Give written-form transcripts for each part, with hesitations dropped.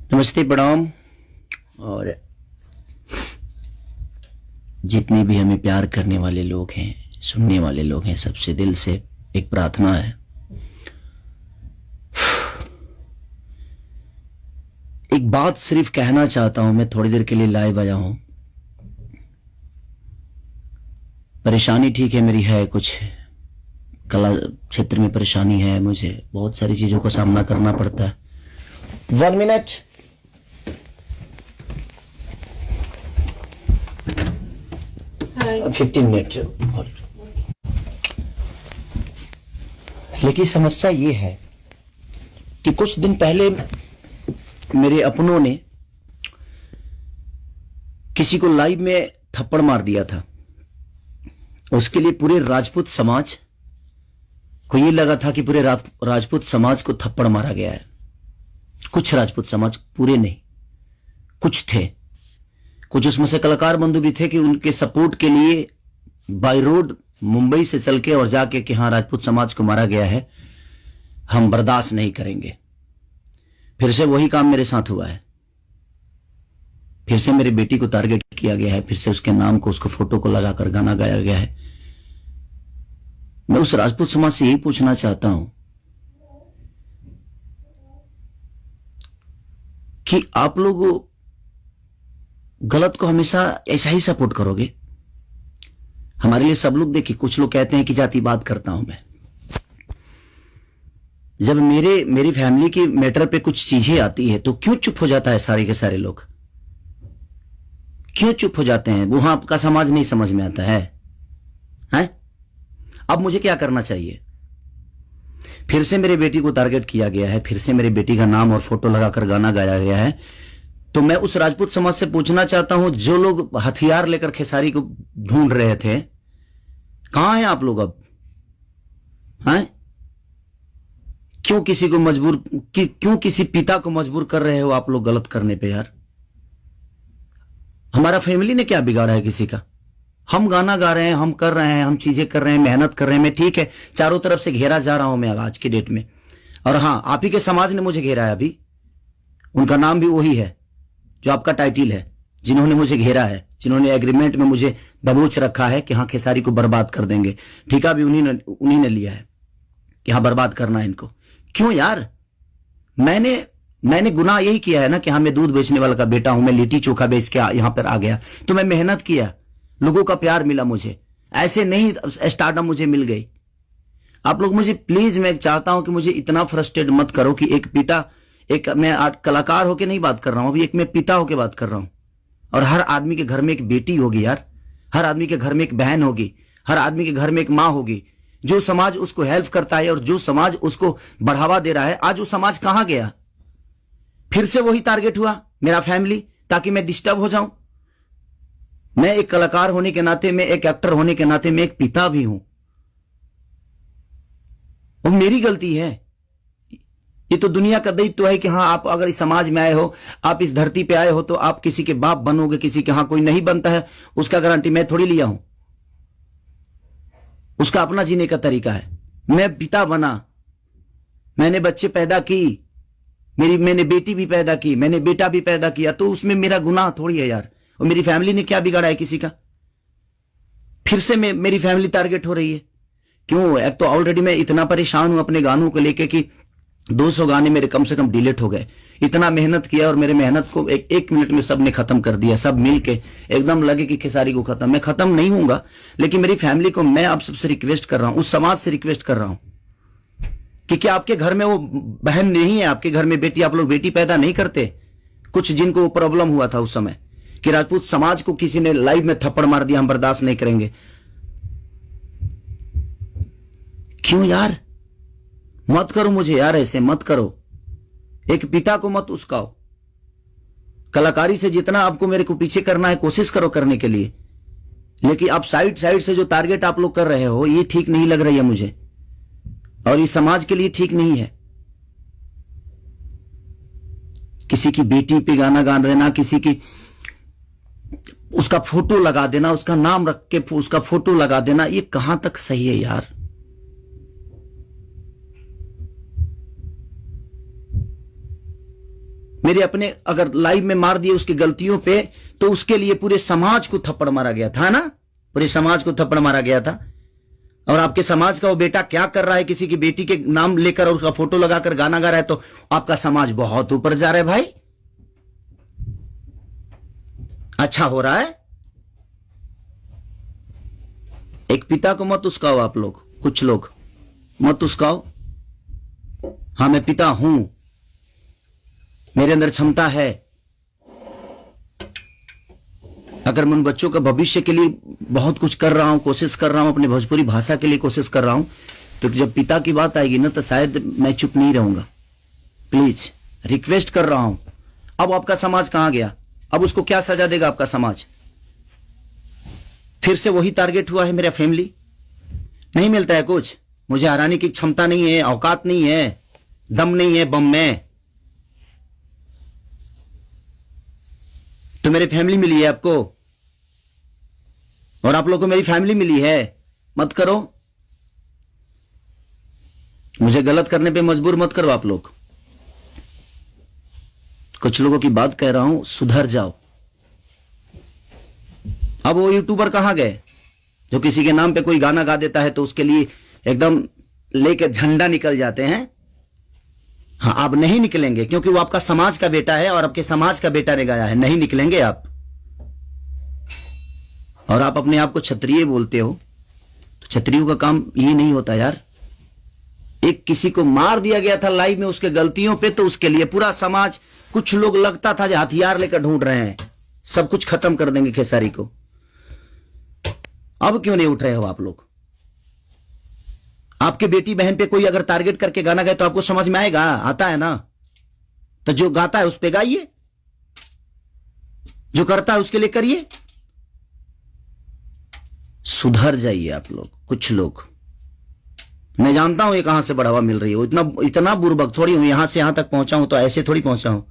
नमस्ते, प्रणाम। और जितने भी हमें प्यार करने वाले लोग हैं, सुनने वाले लोग हैं, सबसे दिल से एक प्रार्थना है। एक बात सिर्फ कहना चाहता हूं, मैं थोड़ी देर के लिए लाइव आया हूं। परेशानी ठीक है, मेरी है कुछ कला क्षेत्र में परेशानी है, मुझे बहुत सारी चीजों का सामना करना पड़ता है। 1 मिनट। Hi. 15 मिनट। लेकिन समस्या ये है कि कुछ दिन पहले मेरे अपनों ने किसी को लाइव में थप्पड़ मार दिया था। उसके लिए पूरे राजपूत समाज को ये लगा था कि पूरे राजपूत समाज को थप्पड़ मारा गया है। कुछ राजपूत समाज, पूरे नहीं, कुछ थे। कुछ उसमें से कलाकार बंधु भी थे कि उनके सपोर्ट के लिए बाय रोड मुंबई से चल के और जाके कि हाँ, राजपूत समाज को मारा गया है, हम बर्दाश्त नहीं करेंगे। फिर से वही काम मेरे साथ हुआ है। फिर से मेरी बेटी को टारगेट किया गया है, फिर से उसके नाम को, उसको फोटो को लगाकर गाना गाया गया है। मैं उस राजपूत समाज से यही पूछना चाहता हूं कि आप लोग गलत को हमेशा ऐसा ही सपोर्ट करोगे? हमारे लिए सब लोग देखिए, कुछ लोग कहते हैं कि जातिवाद करता हूं मैं। जब मेरी फैमिली की मैटर पे कुछ चीजें आती है तो क्यों चुप हो जाता है सारे के सारे लोग? क्यों चुप हो जाते हैं? वहां आपका समाज नहीं समझ में आता है, हैं? अब मुझे क्या करना चाहिए? फिर से मेरी बेटी को टारगेट किया गया है, फिर से मेरी बेटी का नाम और फोटो लगाकर गाना गाया गया है। तो मैं उस राजपूत समाज से पूछना चाहता हूं, जो लोग हथियार लेकर खेसारी को ढूंढ रहे थे, कहां हैं आप लोग अब? हैं? क्यों किसी को मजबूर क्यों किसी पिता को मजबूर कर रहे हो आप लोग गलत करने पे? यार, हमारा फैमिली ने क्या बिगाड़ा है किसी का? हम गाना गा रहे हैं, हम कर रहे हैं, हम चीजें कर रहे हैं, मेहनत कर रहे हैं। मैं ठीक है, चारों तरफ से घेरा जा रहा हूं मैं आज की डेट में। और हां, आप ही के समाज ने मुझे घेरा है अभी। उनका नाम भी वही है जो आपका टाइटिल है, जिन्होंने मुझे घेरा है, जिन्होंने एग्रीमेंट में मुझे दबोच रखा है कि हाँ, खेसारी को बर्बाद कर देंगे। ठेका भी उन्हीं ने लिया है कि हाँ, बर्बाद करना है इनको। क्यों यार? मैंने गुनाह यही किया है ना कि हाँ, मैं दूध बेचने वाला का बेटा हूं, मैं लिट्टी चोखा बेच के यहां पर आ गया, तो मैं मेहनत किया, लोगों का प्यार मिला मुझे। ऐसे नहीं स्टारडम मुझे मिल गई। आप लोग मुझे प्लीज, मैं चाहता हूं कि मुझे इतना फ्रस्ट्रेट मत करो कि एक पिता, मैं आज कलाकार होके नहीं बात कर रहा हूं, अभी एक मैं पिता होके बात कर रहा हूं। और हर आदमी के घर में एक बेटी होगी यार, हर आदमी के घर में एक बहन होगी, हर आदमी के घर में एक मां होगी। जो समाज उसको हेल्प करता है और जो समाज उसको बढ़ावा दे रहा है, आज वो समाज कहां गया? फिर से वही टारगेट हुआ, मेरा फैमिली, ताकि मैं डिस्टर्ब हो जाऊं। मैं एक कलाकार होने के नाते, मैं एक एक्टर होने के नाते, मैं एक पिता भी हूं। वो मेरी गलती है। ये तो दुनिया का दायित्व है कि हाँ, आप अगर इस समाज में आए हो, आप इस धरती पे आए हो, तो आप किसी के बाप बनोगे, किसी के। हाँ, कोई नहीं बनता है उसका गारंटी मैं थोड़ी लिया हूं। उसका अपना जीने का तरीका है। मैं पिता बना, मैंने बच्चे पैदा की, मैंने बेटी भी पैदा की, मैंने बेटा भी पैदा किया, तो उसमें मेरा गुनाह थोड़ी है यार। और मेरी फैमिली ने क्या बिगाड़ा है किसी का? फिर से मेरी फैमिली टारगेट हो रही है। क्यों? एक तो ऑलरेडी मैं इतना परेशान हूं अपने गानों को लेके कि 200 गाने मेरे कम से कम डिलीट हो गए। इतना मेहनत किया और मेरे मेहनत को एक मिनट में सबने खत्म कर दिया। सब मिलके एकदम लगे कि खेसारी को खत्म। मैं खत्म नहीं हूंगा, लेकिन मेरी फैमिली को मैं आप सबसे रिक्वेस्ट कर रहा हूं, उस समाज से रिक्वेस्ट कर रहा हूं कि क्या आपके घर में वो बहन नहीं है? आपके घर में बेटी, आप लोग बेटी पैदा नहीं करते? कुछ जिनको प्रॉब्लम हुआ था उस समय कि राजपूत समाज को किसी ने लाइव में थप्पड़ मार दिया, हम बर्दाश्त नहीं करेंगे। क्यों यार? मत करो मुझे यार, ऐसे मत करो। एक पिता को मत उस्काओ। कलाकारी से जितना आपको मेरे को पीछे करना है, कोशिश करो करने के लिए, लेकिन आप साइड से जो टारगेट आप लोग कर रहे हो, ये ठीक नहीं लग रही है मुझे, और इस समाज के लिए ठीक नहीं है। किसी की बेटी पे गाना गा देना, किसी की उसका फोटो लगा देना, उसका नाम रख के उसका फोटो लगा देना, ये कहां तक सही है यार? मेरे अपने अगर लाइव में मार दिए उसकी गलतियों पे, तो उसके लिए पूरे समाज को थप्पड़ मारा गया था ना, पूरे समाज को थप्पड़ मारा गया था। और आपके समाज का वो बेटा क्या कर रहा है, किसी की बेटी के नाम लेकर और उसका फोटो लगाकर गाना गा रहा है, तो आपका समाज बहुत ऊपर जा रहा है भाई। अच्छा हो रहा है। एक पिता को मत उस्काओ आप लोग, कुछ लोग मत उस्काओ। हाँ, मैं पिता हूं, मेरे अंदर क्षमता है। अगर मैं उन बच्चों का भविष्य के लिए बहुत कुछ कर रहा हूं, कोशिश कर रहा हूं, अपनी भोजपुरी भाषा के लिए कोशिश कर रहा हूं, तो जब पिता की बात आएगी ना, तो शायद मैं चुप नहीं रहूंगा। प्लीज रिक्वेस्ट कर रहा हूं। अब आपका समाज कहां गया? अब उसको क्या सजा देगा आपका समाज? फिर से वही टारगेट हुआ है मेरा फैमिली। नहीं मिलता है कुछ, मुझे हराने की क्षमता नहीं है, औकात नहीं है, दम नहीं है बम में, तो मेरी फैमिली मिली है आपको, और आप लोगों को मेरी फैमिली मिली है। मत करो, मुझे गलत करने पे मजबूर मत करो आप लोग। कुछ लोगों की बात कह रहा हूं, सुधर जाओ। अब वो यूट्यूबर कहां गए जो किसी के नाम पे कोई गाना गा देता है तो उसके लिए एकदम लेके झंडा निकल जाते हैं? हाँ, आप नहीं निकलेंगे, क्योंकि वो आपका समाज का बेटा है और आपके समाज का बेटा ने गाया है। नहीं निकलेंगे आप। और आप अपने आप को क्षत्रिय बोलते हो, तो क्षत्रियों का काम ये नहीं होता यार। एक किसी को मार दिया गया था लाइव में उसके गलतियों पे, तो उसके लिए पूरा समाज, कुछ लोग लगता था जो हथियार लेकर ढूंढ रहे हैं, सब कुछ खत्म कर देंगे खेसारी को। अब क्यों नहीं उठ रहे हो आप लोग? आपके बेटी बहन पे कोई अगर टारगेट करके गाना गाए तो आपको समझ में आएगा? आता है ना, तो जो गाता है उस पे गाइए, जो करता है उसके लिए करिए। सुधर जाइए आप लोग, कुछ लोग। मैं जानता हूं ये कहां से बढ़ावा मिल रही है, इतना बुर्बक थोड़ी हूं। यहां से यहां तक पहुंचा हूं तो ऐसे थोड़ी पहुंचा हूं,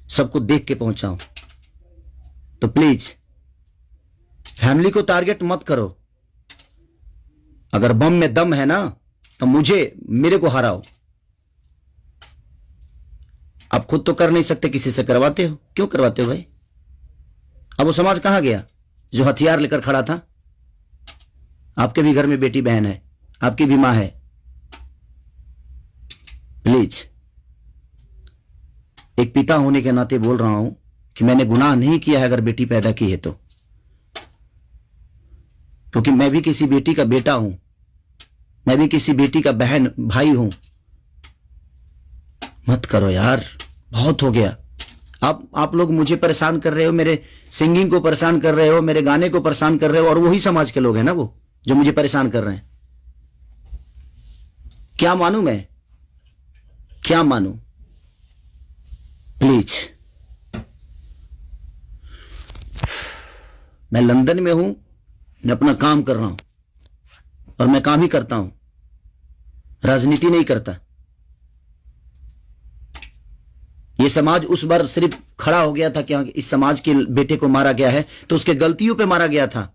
सबको देख के पहुंचा हूं। तो प्लीज फैमिली को टारगेट मत करो। अगर बम में दम है ना, तो मेरे को हराओ। आप खुद तो कर नहीं सकते, किसी से करवाते हो। क्यों करवाते हो भाई? अब वो समाज कहां गया जो हथियार लेकर खड़ा था? आपके भी घर में बेटी बहन है, आपकी भी मां है। प्लीज, एक पिता होने के नाते बोल रहा हूं कि मैंने गुनाह नहीं किया है अगर बेटी पैदा की है तो, क्योंकि मैं भी किसी बेटी का बेटा हूं, मैं भी किसी बेटी का बहन भाई हूं। मत करो यार, बहुत हो गया। आप लोग मुझे परेशान कर रहे हो, मेरे सिंगिंग को परेशान कर रहे हो, मेरे गाने को परेशान कर रहे हो, और वही समाज के लोग हैं ना वो जो मुझे परेशान कर रहे हैं। क्या मानूं मैं? क्या मानूं? प्लीज, मैं लंदन में हूं, मैं अपना काम कर रहा हूं, और मैं काम ही करता हूं, राजनीति नहीं करता। यह समाज उस बार सिर्फ खड़ा हो गया था कि इस समाज के बेटे को मारा गया है, तो उसके गलतियों पे मारा गया था।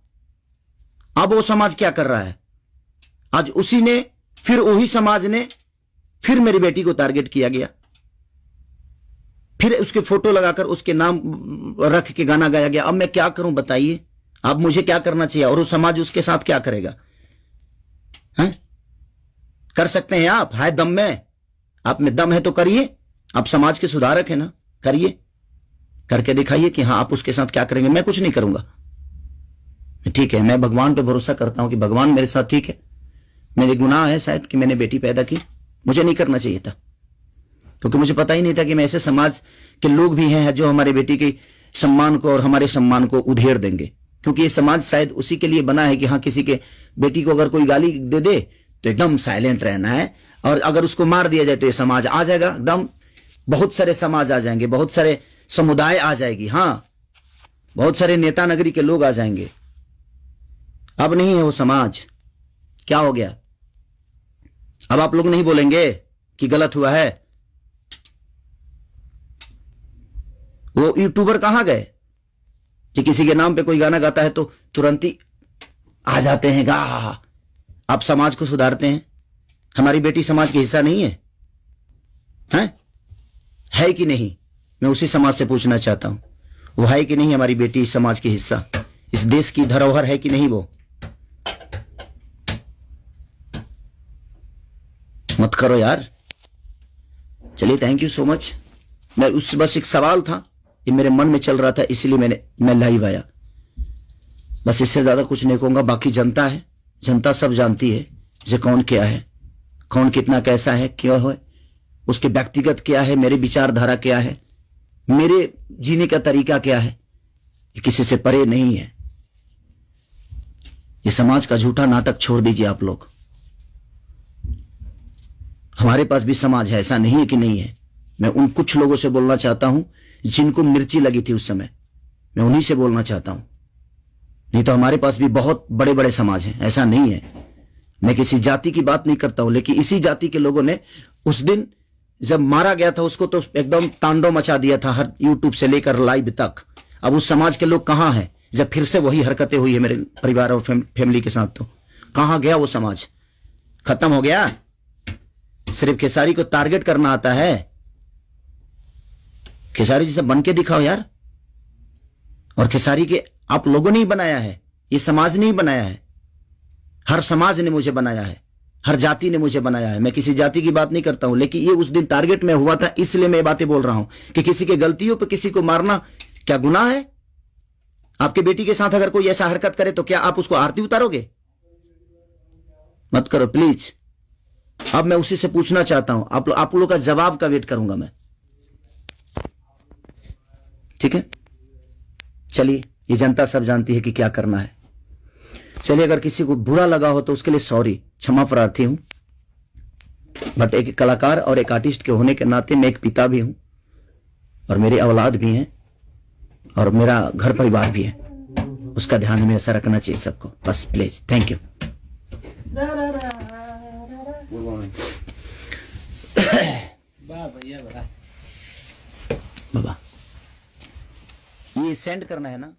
अब वो समाज क्या कर रहा है? आज उसी ने, फिर वही समाज ने, फिर मेरी बेटी को टारगेट किया गया, फिर उसके फोटो लगाकर उसके नाम रख के गाना गाया गया। अब मैं क्या करूं बताइए? अब मुझे क्या करना चाहिए, और वो समाज उसके साथ क्या करेगा? हैं? कर सकते हैं आप? है दम में? आप में दम है तो करिए। आप समाज के सुधारक हैं ना, करिए, करके दिखाइए कि हाँ आप उसके साथ क्या करेंगे। मैं कुछ नहीं करूंगा, ठीक है। मैं भगवान पे भरोसा करता हूं कि भगवान मेरे साथ, ठीक है। मेरे गुनाह है शायद कि मैंने बेटी पैदा की, मुझे नहीं करना चाहिए था, क्योंकि मुझे पता ही नहीं था कि मैं ऐसे समाज के लोग भी हैं जो हमारे बेटी के सम्मान को और हमारे सम्मान को उधेड़ देंगे। क्योंकि ये समाज शायद उसी के लिए बना है कि हाँ, किसी के बेटी को अगर कोई गाली दे दे तो एकदम साइलेंट रहना है, और अगर उसको मार दिया जाए तो ये समाज आ जाएगा एकदम। बहुत सारे समाज आ जाएंगे, बहुत सारे समुदाय आ जाएगी, हाँ, बहुत सारे नेता नगरी के लोग आ जाएंगे। अब नहीं है वो समाज। क्या हो गया? अब आप लोग नहीं बोलेंगे कि गलत हुआ है? वो यूट्यूबर कहां गए कि किसी के नाम पे कोई गाना गाता है तो तुरंत ही आ जाते हैं गा? आप समाज को सुधारते हैं। हमारी बेटी समाज का हिस्सा नहीं है? हैं? है कि नहीं? मैं उसी समाज से पूछना चाहता हूं, वो है कि नहीं हमारी बेटी इस समाज की हिस्सा, इस देश की धरोहर है कि नहीं? वो मत करो यार। चलिए, थैंक यू सो मच। मैं उस बस एक सवाल था, ये मेरे मन में चल रहा था, इसलिए मैं लाइव आया। बस इससे ज्यादा कुछ नहीं कहूंगा। बाकी जनता है, जनता सब जानती है जे कौन क्या है, कौन कितना कैसा है, क्यों है, उसके व्यक्तिगत क्या है, मेरे विचारधारा क्या है, मेरे जीने का तरीका क्या है, ये किसी से परे नहीं है। ये समाज का झूठा नाटक छोड़ दीजिए आप लोग। हमारे पास भी समाज है, ऐसा नहीं है कि नहीं है। मैं उन कुछ लोगों से बोलना चाहता हूं जिनको मिर्ची लगी थी उस समय, मैं उन्हीं से बोलना चाहता हूं। नहीं तो हमारे पास भी बहुत बड़े बड़े समाज हैं, ऐसा नहीं है। मैं किसी जाति की बात नहीं करता हूं, लेकिन इसी जाति के लोगों ने उस दिन जब मारा गया था उसको तो एकदम तांडव मचा दिया था, हर यूट्यूब से लेकर लाइव तक। अब उस समाज के लोग कहां हैं जब फिर से वही हरकतें हुई है मेरे परिवार और फैमिली के साथ? तो कहां गया वो समाज? खत्म हो गया? सिर्फ खेसारी को टारगेट करना आता है? खेसारी जी से बन के दिखाओ यार। और खेसारी के आप लोगों ने ही बनाया है, ये समाज ने ही बनाया है। हर समाज ने मुझे बनाया है, हर जाति ने मुझे बनाया है। मैं किसी जाति की बात नहीं करता हूं, लेकिन ये उस दिन टारगेट में हुआ था, इसलिए मैं बातें बोल रहा हूं कि किसी के गलतियों पर किसी को मारना क्या गुनाह है? आपके बेटी के साथ अगर कोई ऐसा हरकत करे तो क्या आप उसको आरती उतारोगे? मत करो प्लीज। अब मैं उसी से पूछना चाहता हूं, आप लोगों का जवाब का वेट करूंगा मैं। ठीक है, चलिए, ये जनता सब जानती है कि क्या करना है। चलिए, अगर किसी को बुरा लगा हो तो उसके लिए सॉरी, क्षमा प्रार्थी हूं। बट एक कलाकार और एक आर्टिस्ट के होने के नाते मैं एक पिता भी हूं, और मेरी औलाद भी हैं, और मेरा घर परिवार भी है। उसका ध्यान में ऐसा रखना चाहिए सबको। बस प्लीज, थैंक यू। बाबा, ये सेंड करना है ना?